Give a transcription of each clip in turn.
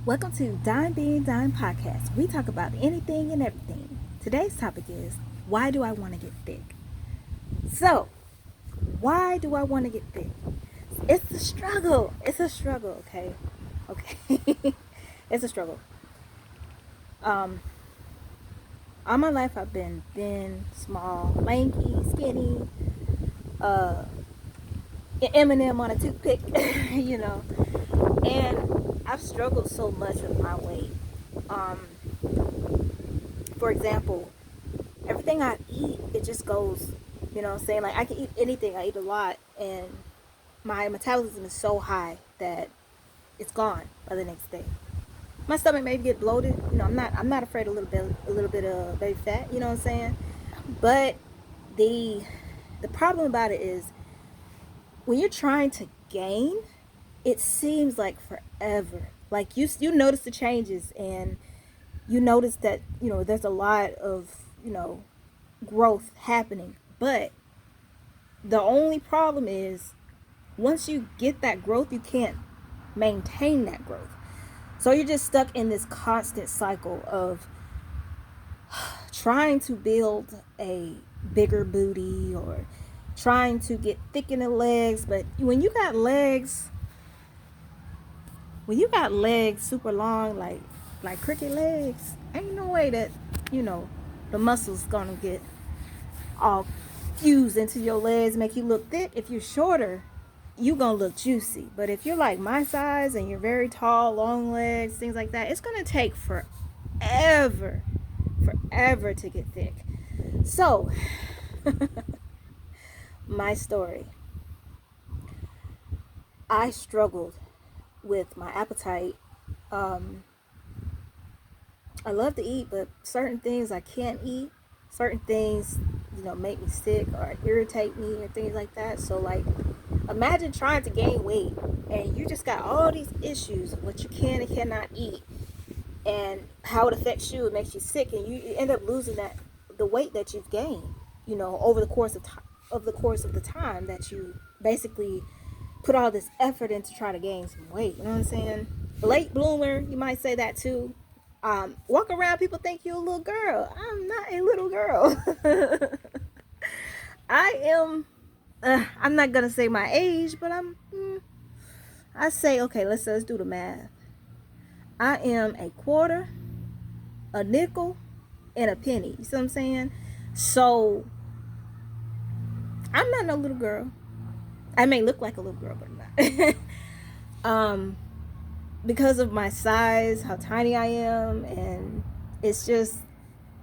Welcome to Dime Being Dime Podcast. We talk about anything and everything. Today's topic is why do I want to get thick? So, why do I want to get thick? It's a struggle. It's a struggle, okay? Okay. It's a struggle. Um, all my life I've been thin, small, lanky, skinny, uh, Eminem on a toothpick, you know. And I've struggled so much with my weight. Um, for example, everything I eat, it just goes, you know what I'm saying? Like I can eat anything. I eat a lot and my metabolism is so high that it's gone by the next day. My stomach may get bloated. You know, I'm not afraid of a little bit of baby fat, you know what I'm saying? But the the problem about it is when you're trying to gain, it seems like forever. Like you notice the changes and you notice that, there's a lot of, growth happening. But the only problem is once you get that growth, you can't maintain that growth. So you're just stuck in this constant cycle of trying to build a bigger booty or trying to get thick in the legs. But when you got legs super long, like cricket legs, ain't no way that, you know, the muscles gonna get all fused into your legs, make you look thick. If you're shorter, you gonna look juicy. But if you're like my size and you're very tall, long legs, things like that, it's gonna take forever, forever to get thick. So, my story. I struggled with my appetite. Um, I love to eat, but certain things I can't eat. Certain things, make me sick or irritate me or things like that. So, like, imagine trying to gain weight and you just got all these issues of what you can and cannot eat and how it affects you. It makes you sick, and you end up losing the weight that you've gained, over the course of the time that you basically put all this effort in to try to gain some weight. You know what I'm saying? Late bloomer, you might say that too. Walk around, people think you're a little girl. I'm not a little girl. I am. I'm not gonna say my age, but I say okay. Let's do the math. I am a quarter, a nickel, and a penny. You see what I'm saying? So I'm not no little girl. I may look like a little girl, but I'm not. um, because of my size, how tiny I am, and it's just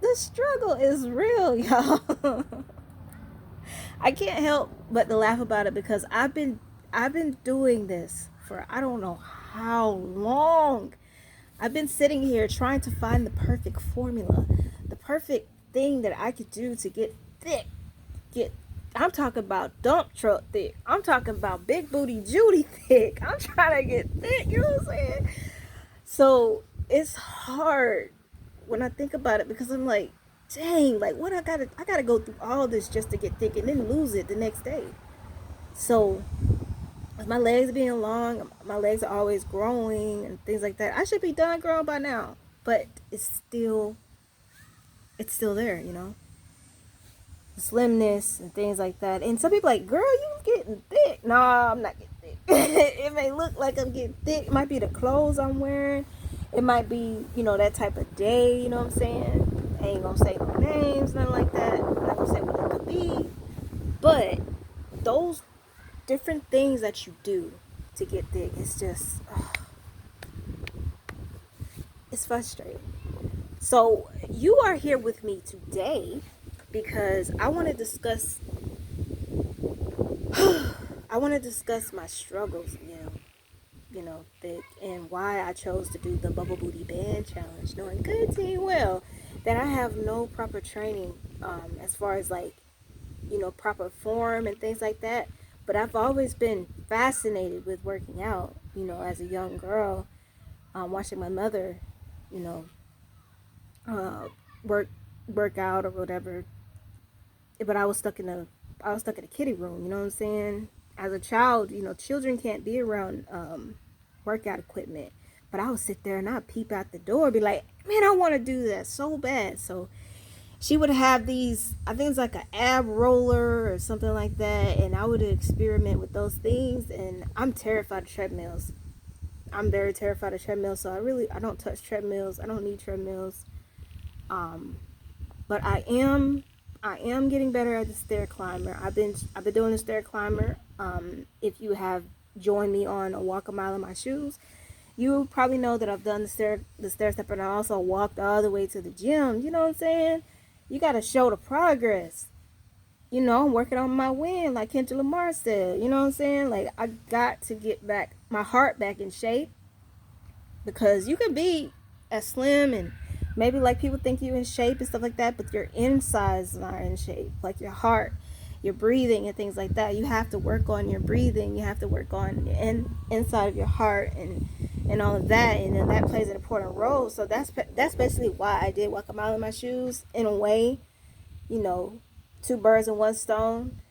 the struggle is real, y'all. I can't help but to laugh about it because I've been doing this for I don't know how long. I've been sitting here trying to find the perfect formula, the perfect thing that I could do to get thick. Get I'm talking about dump truck thick. I'm talking about big booty Judy thick. I'm trying to get thick, you know what I'm saying? So it's hard when I think about it because I'm like, dang, like what I gotta go through all this just to get thick and then lose it the next day. So with my legs being long, my legs are always growing and things like that. I should be done growing by now, but it's still there, the slimness and things like that. And some people like, girl, you getting thick. Nah, I'm not getting thick. It may look like I'm getting thick. It might be the clothes I'm wearing. It might be, that type of day, you know what I'm saying? I ain't gonna say no names, nothing like that. I'm not gonna say what it could be. But those different things that you do to get thick, it's just, it's frustrating. So you are here with me today because I want to discuss my struggles, thick, and why I chose to do the Bubble Booty Band Challenge, knowing good and well that I have no proper training, as far as like, proper form and things like that. But I've always been fascinated with working out, as a young girl, watching my mother, you know, uh, work work out or whatever. But I was stuck in a kiddie room. You know what I'm saying? As a child, children can't be around workout equipment. But I would sit there and I'd peep out the door, be like, man, I want to do that so bad. So she would have these, I think it's like an ab roller or something like that, and I would experiment with those things. And I'm terrified of treadmills. I'm very terrified of treadmills, so I don't touch treadmills. I don't need treadmills. But I am getting better at the stair climber. I've been doing the stair climber. If you have joined me on a walk a mile in my shoes, you probably know that I've done the stair step, and I also walked all the way to the gym. You know what I'm saying? You got to show the progress. You know, I'm working on my win, like Kendrick Lamar said. You know what I'm saying? Like, I got to get my heart back in shape, because you can be as slim and maybe like people think you in shape and stuff like that, but your insides are in shape, like your heart, your breathing and things like that. You have to work on your breathing. You have to work on the inside of your heart and all of that, and then that plays an important role. So that's basically why I did walk a mile in my shoes. In a way, you know, two birds in one stone.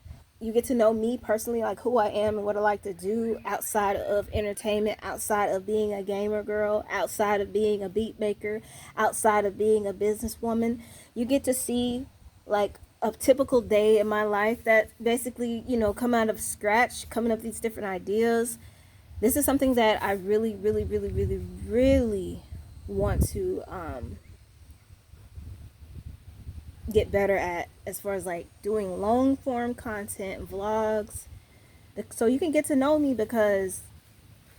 You get to know me personally, like who I am and what I like to do outside of entertainment, outside of being a gamer girl, outside of being a beat maker, outside of being a businesswoman. You get to see like a typical day in my life that basically, you know, come out of scratch, coming up with these different ideas. This is something that I really, really, really, really, really want to get better at, as far as like doing long form content, vlogs, so you can get to know me, because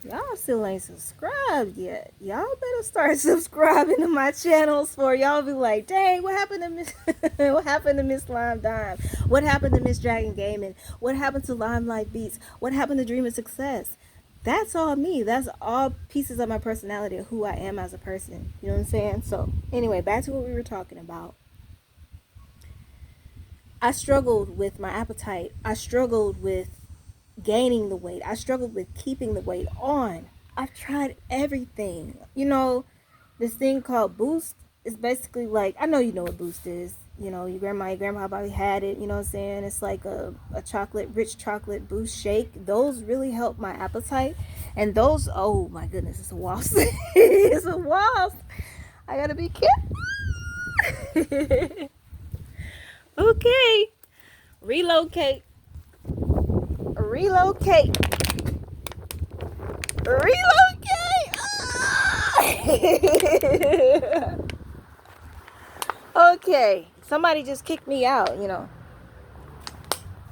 y'all still ain't subscribed yet. Y'all better start subscribing to my channels, for y'all be like, dang, what happened to Miss what happened to Miss Lime Dime? What happened to Miss Dragon Gaming? What happened to Limelight Beats? What happened to Dream of Success? That's all me. That's all pieces of my personality, of who I am as a person. You know what I'm saying? So anyway, back to what we were talking about. I struggled with my appetite. I struggled with gaining the weight. I struggled with keeping the weight on. I've tried everything. You know, this thing called Boost is basically like, I know you know what Boost is. You know, your grandma probably had it. You know what I'm saying? It's like a rich chocolate Boost shake. Those really help my appetite. And those, oh my goodness, it's a wasp. It's a wasp. I gotta be careful. Okay. Relocate. Relocate. Okay. Somebody just kicked me out, you know.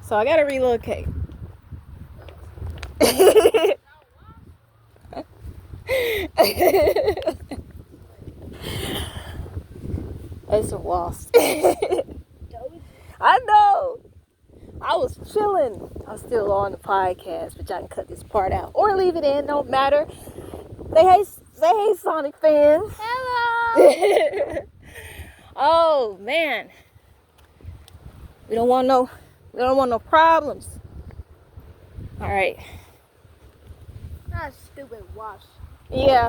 So I gotta relocate. It's a wasp. I know. I was chilling. I'm still on the podcast, but y'all can cut this part out or leave it in. Don't matter. Say hey, Sonic fans. Hello. Oh man, we don't want no problems. All right. That stupid wasp. Yeah.